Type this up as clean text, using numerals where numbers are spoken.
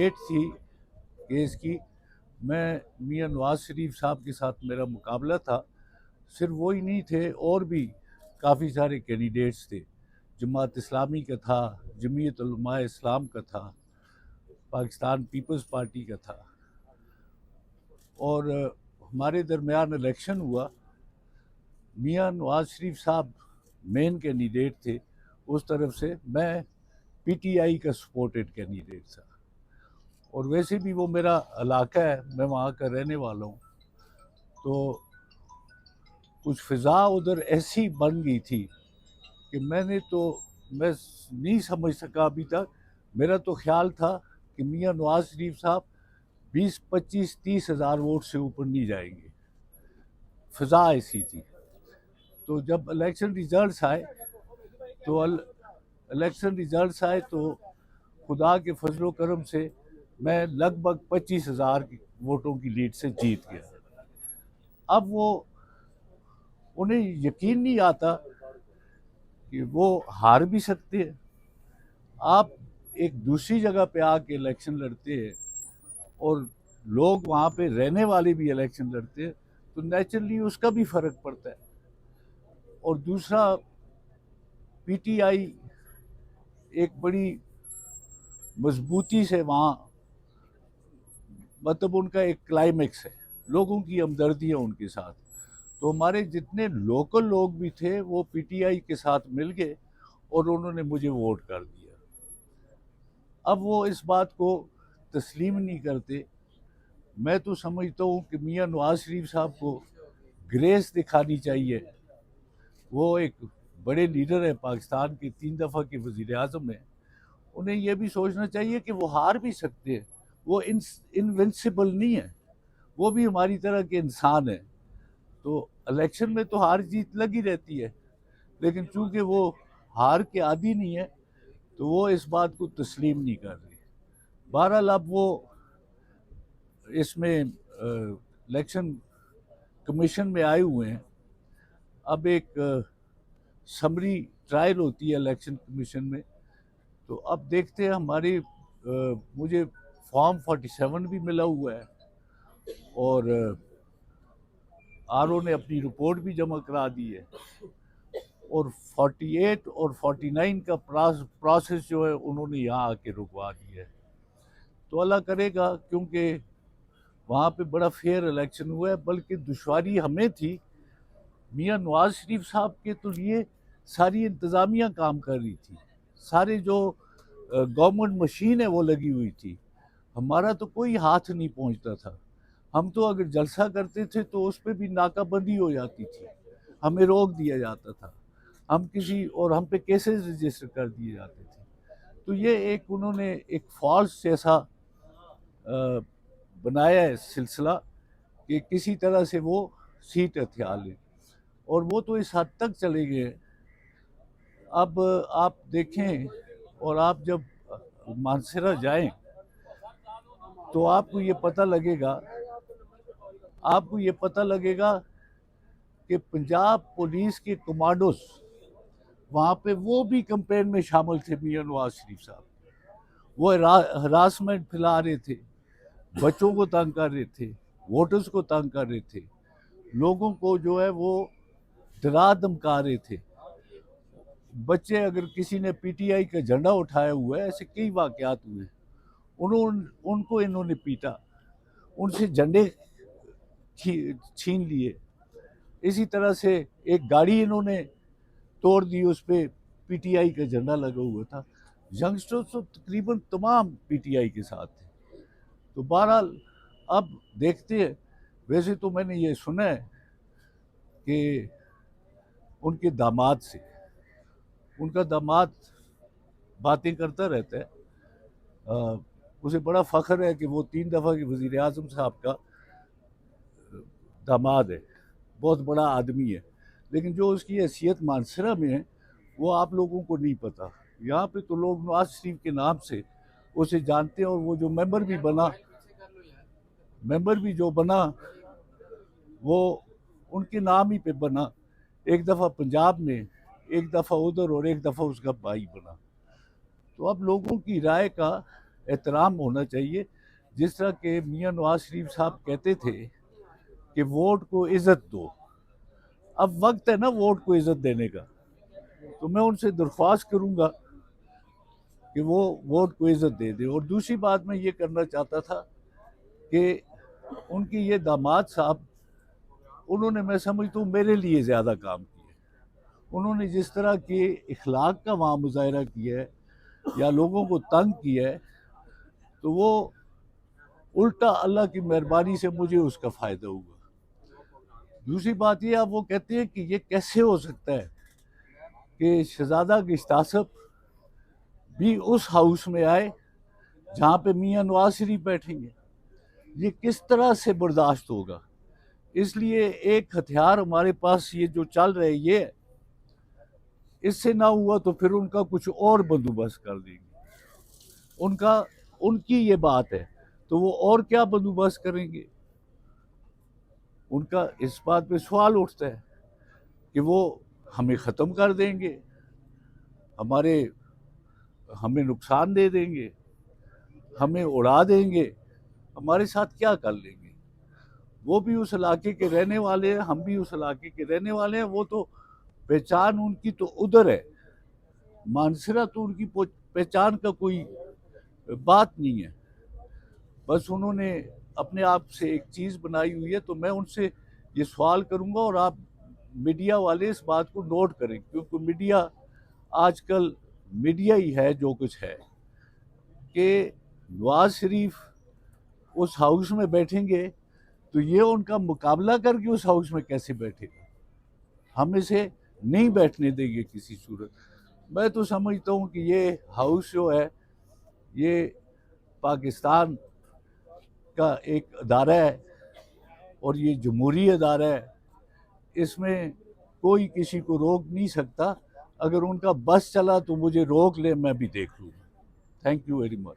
Date थी case की। मैं मियां नवाज शरीफ साहब के साथ मेरा मुकाबला था। सिर्फ वो ही नहीं थे, और भी काफ़ी सारे कैंडिडेट्स थे। जमात इस्लामी का था, जमीयत उलमा इस्लाम का था, पाकिस्तान पीपल्स पार्टी का था। और हमारे दरमियान इलेक्शन हुआ। मियां नवाज शरीफ साहब मेन कैंडिडेट थे उस तरफ से, मैं पीटीआई का सपोर्टेड कैंडिडेट था। और वैसे भी वो मेरा इलाका है, मैं वहाँ का रहने वाला हूँ। तो कुछ फ़िज़ा उधर ऐसी बन गई थी कि मैं नहीं समझ सका अभी तक। मेरा तो ख्याल था कि मियां नवाज शरीफ साहब 20, 25, 30 हज़ार वोट से ऊपर नहीं जाएंगे। फ़िज़ा ऐसी थी। तो जब इलेक्शन रिजल्ट्स आए तो खुदा के फजलो करम से मैं लगभग 25 हज़ार वोटों की लीड से जीत गया। अब वो उन्हें यकीन नहीं आता कि वो हार भी सकते हैं। आप एक दूसरी जगह पे आके इलेक्शन लड़ते हैं और लोग वहाँ पे रहने वाले भी इलेक्शन लड़ते हैं, तो नेचुरली उसका भी फर्क पड़ता है। और दूसरा, पीटीआई एक बड़ी मजबूती से वहाँ, मतलब उनका एक क्लाइमेक्स है, लोगों की हमदर्दी है उनके साथ। तो हमारे जितने लोकल लोग भी थे वो पीटीआई के साथ मिल गए और उन्होंने मुझे वोट कर दिया। अब वो इस बात को तस्लीम नहीं करते। मैं तो समझता हूँ कि मियां नवाज शरीफ साहब को ग्रेस दिखानी चाहिए। वो एक बड़े लीडर है, पाकिस्तान के 3 दफ़ा के वज़ीर आज़म हैं। उन्हें यह भी सोचना चाहिए कि वो हार भी सकते हैं, वो इनविंसिबल नहीं है, वो भी हमारी तरह के इंसान हैं। तो इलेक्शन में तो हार जीत लगी रहती है, लेकिन चूंकि वो हार के आदी नहीं है तो वो इस बात को तस्लीम नहीं कर रहे। बहरहाल अब वो इसमें इलेक्शन कमीशन में आए हुए हैं। अब एक समरी ट्रायल होती है इलेक्शन कमीशन में। तो अब देखते हैं मुझे फॉर्म 47 भी मिला हुआ है और आरओ ने अपनी रिपोर्ट भी जमा करा दी है। और 48 और 49 का प्रोसेस जो है उन्होंने यहाँ आके रुकवा दिया है। तो अल्लाह करेगा, क्योंकि वहाँ पे बड़ा फेयर इलेक्शन हुआ है। बल्कि दुश्वारी हमें थी, मियां नवाज शरीफ साहब के तो लिए सारी इंतज़ामिया काम कर रही थी, सारे जो गवर्नमेंट मशीन है वो लगी हुई थी। हमारा तो कोई हाथ नहीं पहुंचता था। हम तो अगर जलसा करते थे तो उस पर भी नाकाबंदी हो जाती थी, हमें रोक दिया जाता था, हम पे केसेस रजिस्टर कर दिए जाते थे। तो ये एक उन्होंने एक फॉल्स जैसा बनाया है सिलसिला कि किसी तरह से वो सीट हथिया लें, और वो तो इस हद तक चले गए। अब आप देखें, और आप जब मानसरा जाएं तो आपको ये पता लगेगा कि पंजाब पुलिस के कमांडोस वहाँ पे वो भी कंपेन में शामिल थे। मियां नवाज शरीफ साहब वो हरासमेंट फैला रहे थे, बच्चों को तंग कर रहे थे, वोटर्स को तंग कर रहे थे, लोगों को जो है वो डरा धमका रहे थे। बच्चे, अगर किसी ने पीटीआई का झंडा उठाया हुआ है, ऐसे कई वाकयात हुए, उनको इन्होंने पीटा, उनसे झंडे छीन लिए। इसी तरह से एक गाड़ी इन्होंने तोड़ दी, उस पर पीटीआई का झंडा लगा हुआ था। यंगस्टर्स तो तकरीबन तमाम पीटीआई के साथ थे। तो बहरहाल अब देखते हैं। वैसे तो मैंने ये सुना है कि उनके दामाद से, उनका दामाद बातें करता रहता है। उसे बड़ा फ़ख्र है कि वो 3 दफ़ा के वज़ीर आज़म साहब का दामाद है, बहुत बड़ा आदमी है। लेकिन जो उसकी हैसियत मानसरा में है वो आप लोगों को नहीं पता। यहाँ पे तो लोग नवाज शरीफ के नाम से उसे जानते हैं, और वो जो मेंबर भी जो बना वो उनके नाम ही पे बना। एक दफ़ा पंजाब में, एक दफ़ा उधर, और एक दफ़ा उसका भाई बना। तो अब लोगों की राय का एहतराम होना चाहिए। जिस तरह के मियाँ नवाज शरीफ साहब कहते थे कि वोट को इज़्ज़त दो, अब वक्त है ना वोट को इज़्ज़त देने का। तो मैं उनसे दरख्वास्त करूंगा कि वो वोट को इज़्ज़त दे दे। और दूसरी बात मैं ये करना चाहता था कि उनकी ये दामाद साहब, उन्होंने, मैं समझता हूँ, मेरे लिए ज़्यादा काम किया। उन्होंने जिस तरह के इखलाक का वहाँ मुजाहरा किया है या लोगों को तंग किया है, तो वो उल्टा अल्लाह की मेहरबानी से मुझे उसका फ़ायदा हुआ। दूसरी बात ये, आप वो कहते हैं कि ये कैसे हो सकता है कि शहजादा गिश्तासप भी उस हाउस में आए जहाँ पे मियाँ नवाज शरीफ बैठेंगे। ये किस तरह से बर्दाश्त होगा? इसलिए एक हथियार हमारे पास ये जो चल रहे ये है, इससे ना हुआ तो फिर उनका कुछ और बंदोबस्त कर देंगे। उनकी ये बात है तो वो और क्या बंदोबस्त करेंगे? उनका इस बात पे सवाल उठता है कि वो हमें ख़त्म कर देंगे, हमें नुकसान दे देंगे, हमें उड़ा देंगे, हमारे साथ क्या कर लेंगे? वो भी उस इलाके के रहने वाले हैं, हम भी उस इलाके के रहने वाले हैं। वो तो पहचान उनकी तो उधर है, मानसरा तो उनकी पहचान का कोई बात नहीं है। बस उन्होंने अपने आप से एक चीज़ बनाई हुई है। तो मैं उनसे ये सवाल करूंगा और आप मीडिया वाले इस बात को नोट करें, क्योंकि मीडिया आजकल मीडिया ही है जो कुछ है, कि नवाज शरीफ उस हाउस में बैठेंगे तो ये उनका मुकाबला करके उस हाउस में कैसे बैठेगा? हम इसे नहीं बैठने देंगे किसी सूरत। मैं तो समझता हूँ कि ये हाउस जो है ये पाकिस्तान का एक अदारा है और ये जमहूरी अदारा है। इसमें कोई किसी को रोक नहीं सकता। अगर उनका बस चला तो मुझे रोक ले, मैं भी देख लूँगा। Thank you very much.